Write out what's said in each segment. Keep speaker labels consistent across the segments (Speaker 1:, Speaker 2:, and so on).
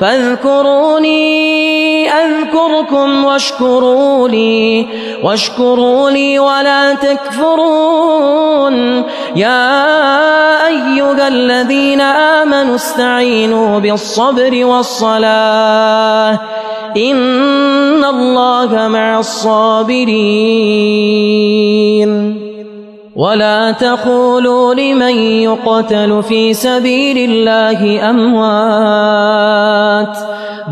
Speaker 1: فاذكروني أذكركم واشكروا لي ولا تكفرون. يا أيها الذين آمنوا استعينوا بالصبر والصلاة إن الله مع الصابرين. ولا تقولوا لمن يقتل في سبيل الله أموات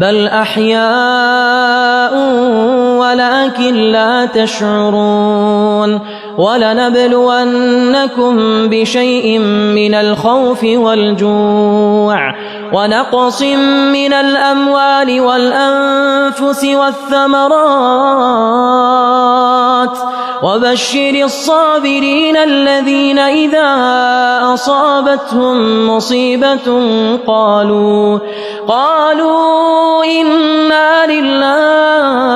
Speaker 1: بل أحياء ولكن لا تشعرون. ولنبلونكم بشيء من الخوف والجوع ونقص من الأموال والأنفس والثمرات وبشر الصابرين الذين إذا أصابتهم مصيبة قالوا إنا لله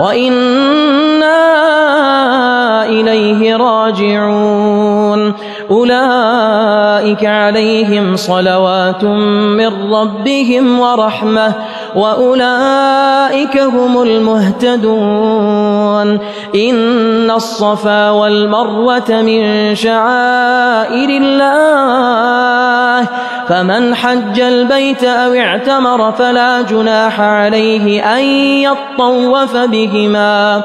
Speaker 1: وإنا إليه راجعون. أولئك عليهم صلوات من ربهم ورحمة وأولئك هم المهتدون. إن الصفا والمروة من شعائر الله فمن حج البيت أو اعتمر فلا جناح عليه أن يطوف بهما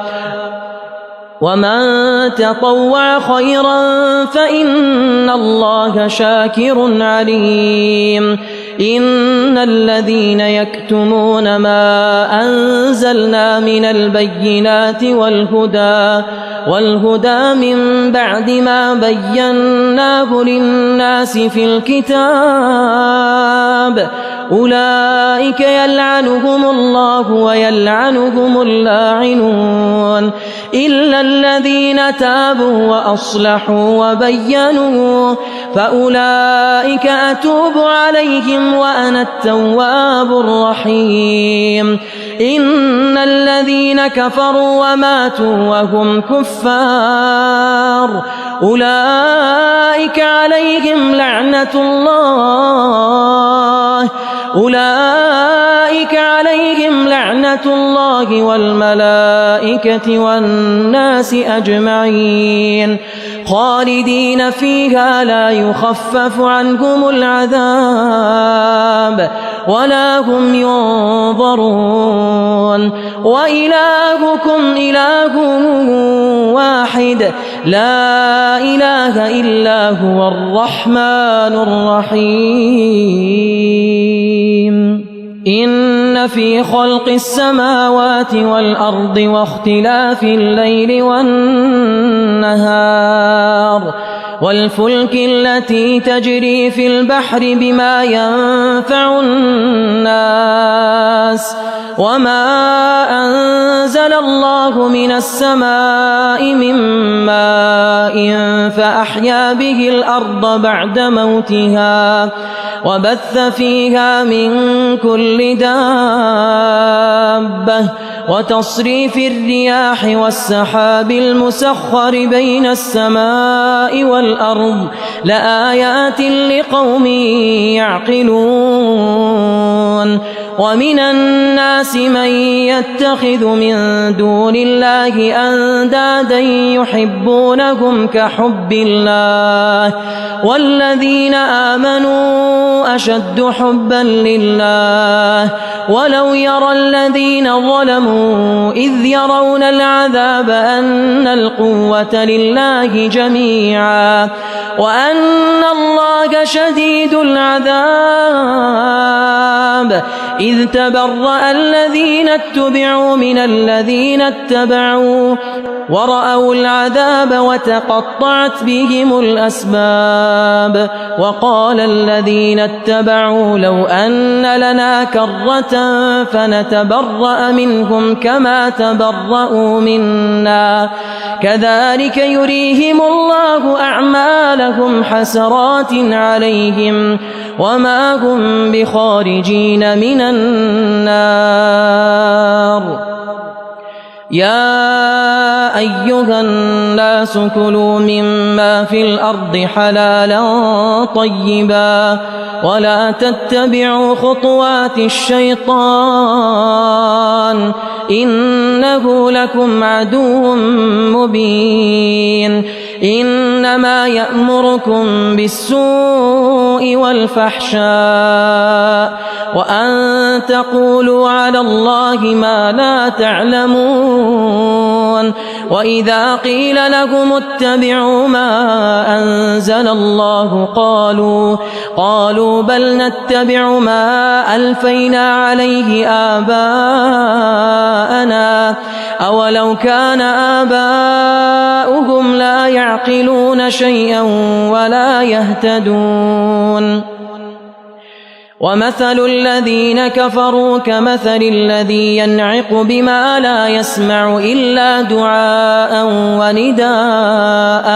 Speaker 1: ومن تطوع خيرا فإن الله شاكر عليم. إن الذين يكتمون ما أنزلنا من البينات والهدى من بعد ما بيناه للناس في الكتاب أولئك يلعنهم الله ويلعنهم اللاعنون إلا الذين تابوا وأصلحوا وبينوا فأولئك أتوب عليهم وأنا التواب الرحيم. إن الذين كفروا وماتوا وهم كفار أولئك عليهم لعنة الله والملائكة والناس أجمعين خالدين فيها لا يخفف عنهم العذاب ولا هم ينظرون. وإلهكم إله واحد لا إله إلا هو الرحمن الرحيم. إن في خلق السماوات والأرض واختلاف الليل والنهار والفلك التي تجري في البحر بما ينفع الناس وما أنزل الله من السماء من ماء فأحيا به الأرض بعد موتها وبث فيها من كل دابة وتصريف الرياح والسحاب المسخر بين السماء والأرض لآيات لقوم يعقلون. ومن الناس من يتخذ من دون الله أندادا يحبونهم كحب الله والذين آمنوا أشد حبا لله ولو يرى الذين ظلموا إذ يرون العذاب أن القوة لله جميعا وأن الله شديد العذاب إذ تبرأ الذين اتبعوا من الذين اتبعوا ورأوا العذاب وتقطعت بهم الأسباب. وقال الذين اتبعوا لو أن لنا كرة فنتبرأ منهم كما تبرأوا منا كذلك يريهم الله أعمالهم حسرات عليهم وما هم بخارجين من النار. يا أيها الناس كلوا مما في الأرض حلالا طيبا ولا تتبعوا خطوات الشيطان إنه لكم عدو مبين إنما يأمركم بالسوء والفحشاء وأن تقولوا على الله ما لا تعلمون وإذا قيل لهم اتبعوا ما أنزل الله قالوا بل نتبع ما ألفينا عليه آباءنا أولو كان آباؤهم لا يعقلون شيئا ولا يهتدون ومثل الذين كفروا كمثل الذي ينعق بما لا يسمع إلا دعاء ونداء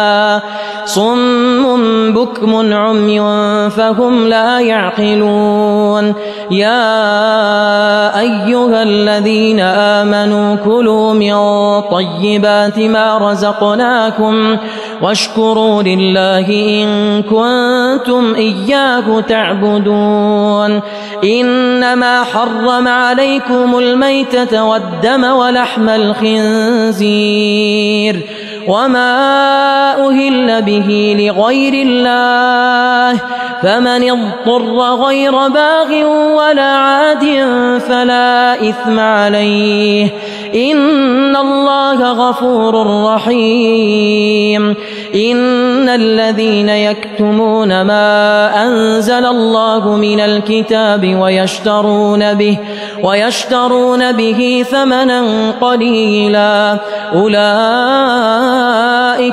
Speaker 1: صم بكم عمي فهم لا يعقلون يا أيها الذين آمنوا كلوا من طيبات ما رزقناكم واشكروا لله إن كنتم إياه تعبدون إنما حرم عليكم الميتة والدم ولحم الخنزير وما أهل به لغير الله فمن اضطر غير باغ ولا عاد فلا إثم عليه إن الله غفور رحيم إن الذين يكتمون ما أنزل الله من الكتاب ويشترون به ثمنا قليلا أولئك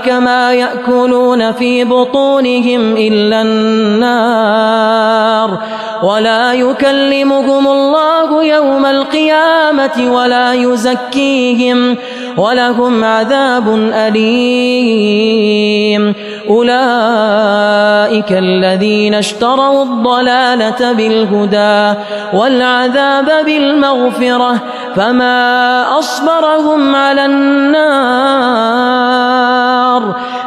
Speaker 1: ما يأكلون في بطونهم إلا النار ولا يكلمهم الله يوم القيامة ولا يزكيهم ولهم عذاب أليم أولئك الذين اشتروا الضلالة بالهدى والعذاب بالمغفرة فما أصبرهم على النار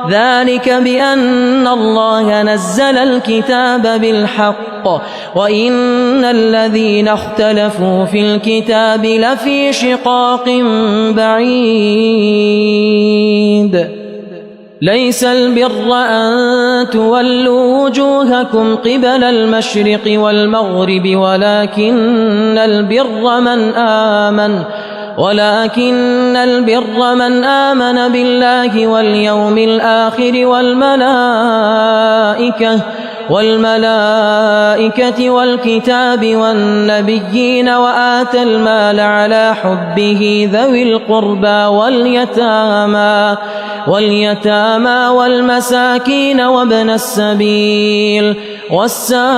Speaker 1: ذلك بأن الله نزل الكتاب بالحق وإن الذين اختلفوا في الكتاب لفي شقاق بعيد ليس البر أن تولوا وجوهكم قبل المشرق والمغرب ولكن البر من آمن بالله واليوم الآخر والملائكة والكتاب والنبيين وآتى المال على حبه ذوي القربى واليتامى والمساكين وابن السبيل والسائلين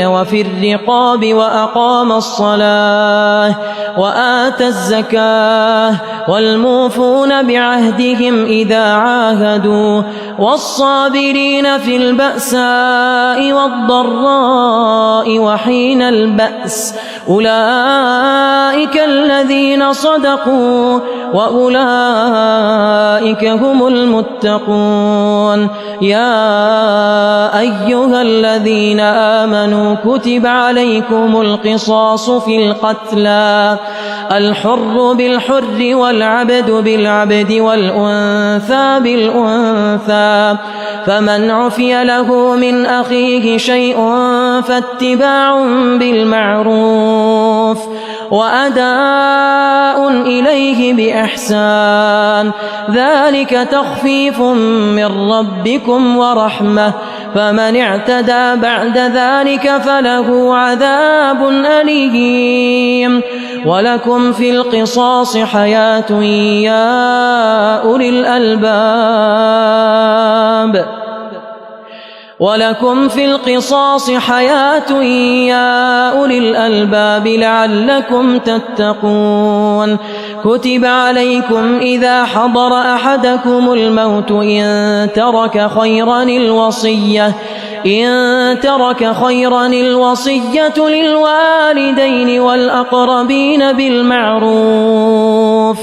Speaker 1: وفي الرقاب وأقام الصلاة وآتى الزكاة والموفون بعهدهم إذا عاهدوا والصابرين في البأساء والضراء وحين البأس أولئك الذين صدقوا وأولئك هم المتقون يا أيها الذين آمنوا كتب عليكم القصاص في القتلى الحر بالحر والعبد بالعبد والأنثى بالأنثى فمن عفي له من أخيه شيء فاتباع بالمعروف وأداء إليه بإحسان ذلك تخفيف من ربكم ورحمة فمن اعتدى بعد ذلك فله عذاب أليم ولكم في القصاص حياة يا أولي الألباب ولكم في القصاص حياة يا أولي الألباب لعلكم تتقون كتب عليكم إذا حضر أحدكم الموت إن ترك خيرا الوصية للوالدين والأقربين بالمعروف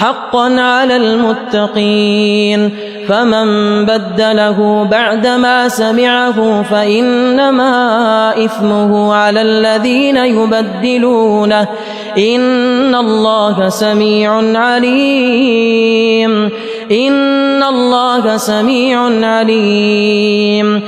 Speaker 1: حقا على المتقين فمن بدله بعدما سمعه فإنما إثمه على الذين يبدلونه إن الله سميع عليم